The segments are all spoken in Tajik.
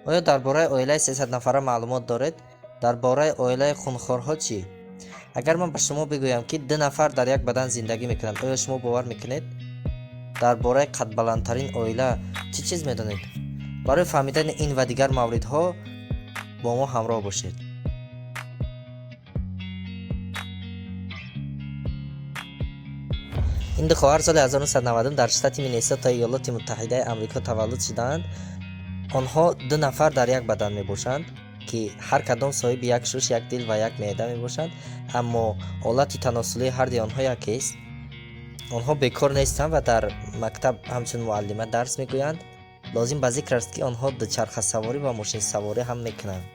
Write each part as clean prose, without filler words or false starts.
оё дар бораи оилаи 300 нафара маълумот доред? дар бораи оилаи хунхорҳо чӣ? агар ман ба шумо бигӯям ки 2 нафар дар як бадан зиндагӣ мекунанд, оё шумо бовар мекунед? дар бораи қадбаландтарин оила чӣ чиз медонед? барои фаҳмидани ин ва дигар мавридҳо бо мо ҳамроҳ бошед. ин ду хоҳар соли 1990 дар штати Миннесота, Иёлоти Муттаҳидаи Амрико таваллуд шуданд. онҳо 2 нафар дар як бадан мебошанд, ки ҳар кадом соҳиби як шуш, як дил ва як меъда мебошанд, аммо ҳолати таносулии ҳарди онҳо якест. онҳо бекор нестанд ва дар мактаб ҳамчун муаллима дарс мегӯянд. лозим ба зикр аст, ки онҳо дучархасаворӣ ва мошинсаворӣ ҳам мекунанд.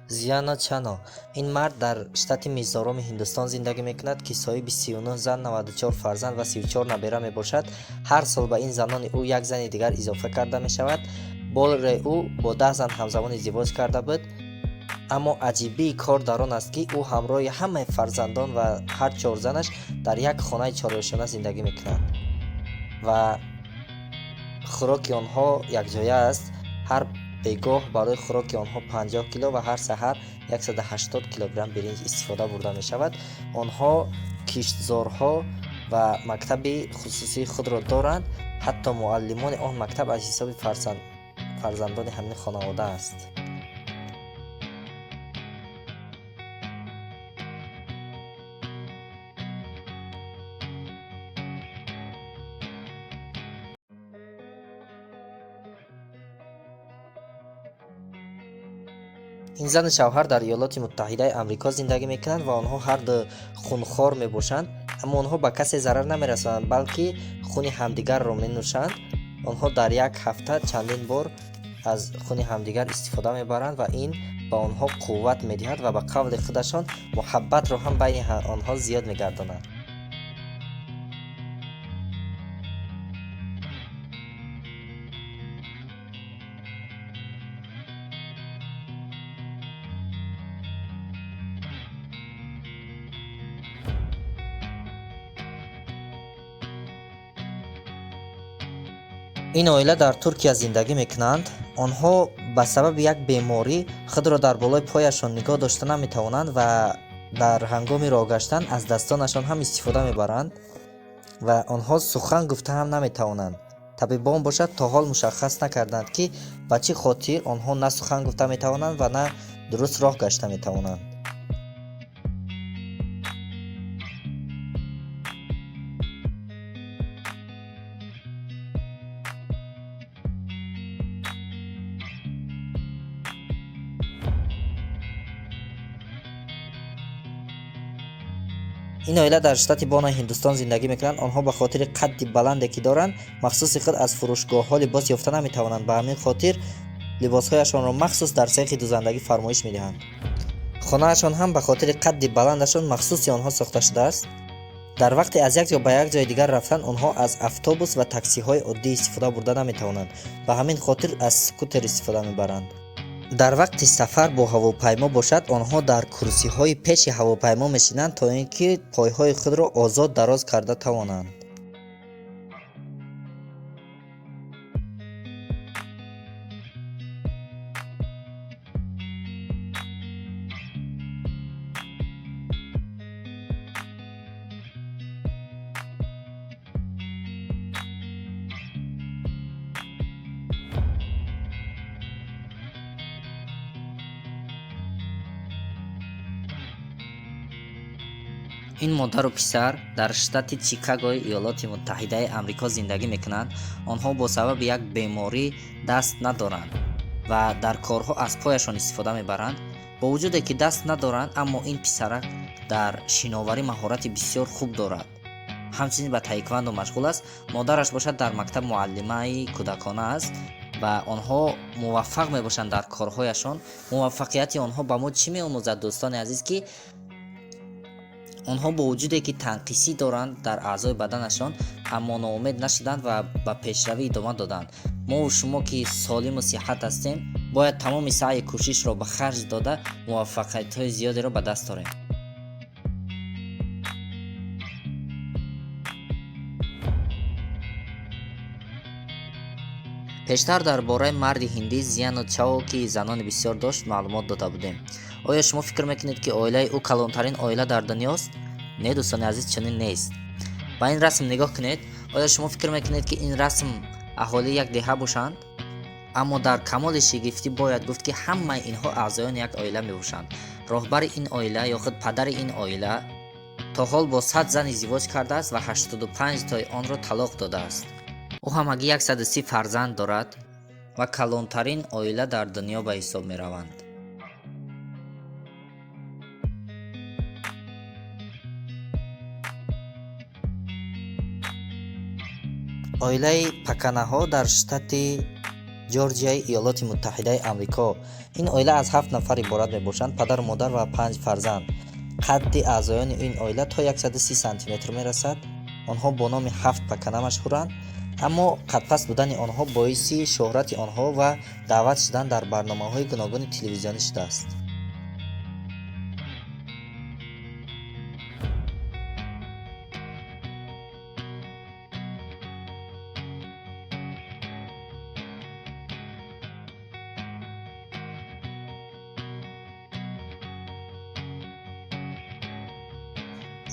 зияна чано ин мард дар штати мизороми Ҳиндустон зиндагӣ мекунад, ки соҳиби 39 зан, 94 фарзанд ва 34 набера мебошад. ҳар сол ба ин занони ӯ як зани дигар изофа карда мешавад. болре ӯ бо 10 зан ҳамзамон издивоҷ карда буд. аммо аҷибии кор дар он аст, ки ӯ ҳамроҳи ҳамаи фарзандон ва ҳар 4 занаш дар як хонаи чорёшона зиндагӣ мекунанд ва хӯроки онҳо якҷоя аст. ҳар бегоҳ барои хӯроки онҳо 50 кило ва ҳар саҳар 180 килограмм биринҷ истифода бурда мешавад. онҳо киштзорҳо ва мактаби хусусии худро доранд. ҳатто муаллимони он мактаб аз ҳисоби фарзандони ҳамин хонавода аст. ин зану шавҳар дар Иёлоти Муттаҳидаи Амрико зиндагӣ мекунанд ва онҳо ҳарду хунхор мебошанд, аммо онҳо ба касе зарар намерасонанд, балки хуни ҳамдигарро менӯшанд. онҳо дар як ҳафта чандин бор аз хуни ҳамдигар истифода мебаранд ва ин ба онҳо қувват медиҳад ва ба қавли худашон муҳаббатро ҳам байни онҳо зиёд мегардонад. ин оила дар Туркия зиндагӣ мекунанд. онҳо ба сабаби як беморӣ худро дар болои пояшон нигоҳ дошта наметавонанд ва дар ҳангоми роҳ гаштан аз дастонашон ҳам истифода мебаранд ва онҳо сухан гуфта ҳам наметавонанд. табибон бошад то ҳол мушаххас накарданд, ки ба чӣ хотир онҳо на сухан гуфта метавонанд ва на дуруст роҳ гашта метавонанд. ин оила дар штати Бонаи Ҳиндустон зиндагӣ мекунанд. онҳо ба хотири қадди баланде ки доранд, махсуси худ аз фурӯшгоҳҳо либос ёфта наметавонанд. ба ҳамин хотир либосҳояшонро махсус дар цехи дузандагӣ фармоиш медиҳанд. хонаашон ҳам ба хотири қадди баландашон махсуси онҳо сохта шудааст. дар вақте аз як ҷо ба як ҷои дигар рафтан, онҳо аз автобус ва таксиҳои оддӣ истифода бурда наметавонанд. ба ҳамин хотир аз скутер истифода мебаранд. дар вақти сафар бо ҳавопаймо бошад, онҳо дар курсиҳои пеши ҳавопаймо мешинанд, то ин ки пойҳои худро озод дароз карда тавонанд. ин модару писар дар штати Чикагои Иёлоти Муттаҳидаи Амрико зиндагӣ мекунанд. онҳо бо сабаби як беморӣ даст надоранд ва дар корҳо аз пояшон истифода мебаранд. бо вуҷуде ки даст надоранд, аммо ин писарак дар шиноварӣ маҳорати бисёр хуб дорад. ҳамчунин ба таеквондо машғул аст. модараш бошад дар мактаб муаллимаи кӯдакона аст ва онҳо муваффақ мебошанд дар корҳояшон. муваффақияти онҳо ба мо чӣ меомӯзад, дӯстони азиз, ки онҳо бо вуҷуде ки танқисӣ доранд дар аъзои баданашон, аммо ноумед нашуданд ва ба пешравӣ идома доданд. Мову шумо ки солиму сиҳат ҳастем, бояд тамоми саъю кӯшишро ба харҷ дода муваффақиятҳои зиёдеро ба даст орем. пештар дар бораи марди ҳиндӣ Зияно Чао, ки занони бисёр дошт, маълумот дода будем. оё шумо фикр мекунед ки оилаи ӯ калонтарин оила дар дунёст? Не, дӯстони азиз, чунин нест. ба ин расм нигоҳ кунед. оё шумо фикр мекунед ки ин расм аҳолии як деҳа бошанд? аммо дар камоли шигифтӣ бояд гуфт ки ҳамаи инҳо аъзоёни як оила мебошанд. роҳбари ин оила ё худ падари ин оила то ҳол бо 100 зан издивоҷ кардааст ва 85 тои онро талоқ додааст. ӯ ҳамагӣ 130 фарзанд дорад ва калонтарин оила дар дунё ба ҳисоб мераванд. оилаи Паканаҳо дар штати Ҷорҷияи Иёлоти Муттаҳидаи Амрико. Ин оила аз 7 нафар иборат мебошанд: падару модар ва 5 фарзанд. қадди аъзоёни ин оила то 130 сантиметр мерасад. онҳо бо номи 7 Пакана машҳуранд, аммо қадпаст будани онҳо боиси шӯҳрати онҳо ва даъват шудан дар барномаҳои гуногуни телевизионӣ шудааст.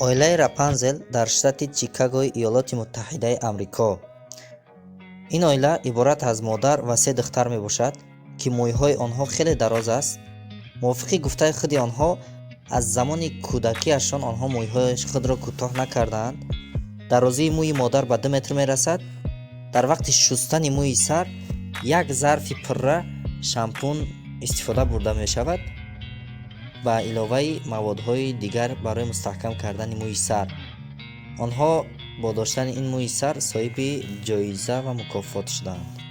оилаи Рапанзел дар штати Чикагои Иёлоти Муттаҳидаи Амрико. ин оила иборат аз модар ва 3 духтар мебошад, ки мӯйҳои онҳо хеле дароз аст. мувофиқи гуфтаи худи онҳо, аз замони кӯдакиашон онҳо мӯйҳои худро кӯтоҳ накардаанд. дарозии мӯи модар ба 2 метр мерасад. дар вақти шустани мӯи сар, як зарфи пурра шампун истифода бурда мешавад, ба иловаи маводҳои дигар барои мустаҳкам кардани мӯи сар. онҳо бо доштани ин мӯи сар соҳиби ҷоиза ва мукофот шуданд.